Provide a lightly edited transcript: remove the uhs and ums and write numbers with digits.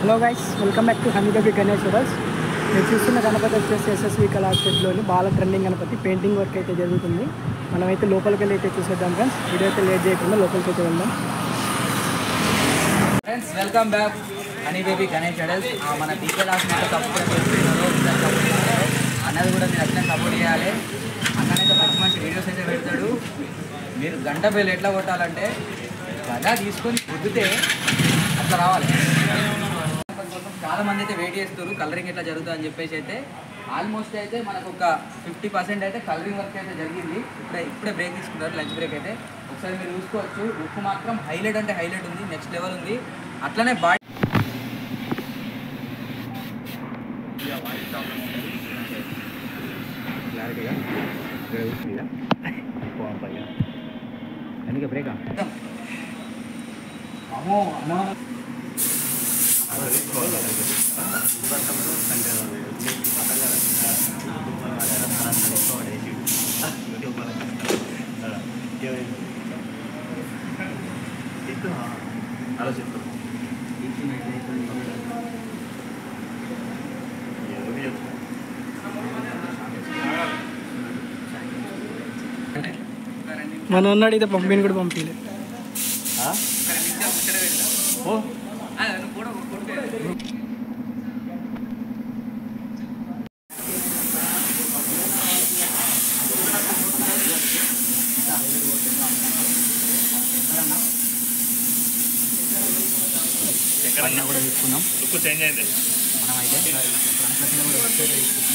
Hello guys, welcome back to honey baby Ganesh hotels. మీరు చూస్తున్న గణపతి వచ్చేసి ఎస్ఎస్వి కళాక్షేత్రంలోని బాల ట్రెండింగ్ గణపతి పెయింటింగ్ వర్క్ అయితే జరుగుతుంది. మనమైతే లోపలికి వెళ్ళి అయితే చూసేద్దాం ఫ్రెండ్స్. వీడియో అయితే లేట్ చేయకుండా లోపలికి అయితే వెళ్దాం friends. Welcome back honey baby Ganesh hotels. మన టీచర్ సపోర్ట్ చేస్తున్నారు, అన్నది కూడా మీరు అట్లా సపోర్ట్ చేయాలి. అన్ననైతే మంచి మంచి వీడియోస్ అయితే పెడతాడు. మీరు గంట బెల్ ఎట్లా కొట్టాలంటే గదా తీసుకొని కుదితే అట్లా రావాలి. చాలా మంది అయితే వెయిట్ చేస్తారు కలరింగ్ ఎట్లా జరుగుతుంది అని చెప్పేసి. అయితే ఆల్మోస్ట్ అయితే మనకు ఒక 50% అయితే కలరింగ్ వర్క్ అయితే జరిగింది. ఇప్పుడే బ్రేక్ తీసుకుంటారు, లంచ్ బ్రేక్ అయితే. ఒకసారి మీరు చూసుకోవచ్చు, లుక్ మాత్రం హైలైట్ అంటే హైలైట్ ఉంది, నెక్స్ట్ లెవెల్ ఉంది. అట్లనే బాడీ అందుకే బ్రేక్ అమ్మో అమ్మో ఆలోచిస్తాం. మన ఉన్నాడు అయితే పంపిణీ కూడా పంపించలేదు. పైన కూడా తీసుకున్నాం, లుక్ చేంజ్ అయింది. మనం అయితే ఫ్రంట్ కూడా తీసుకున్నాం.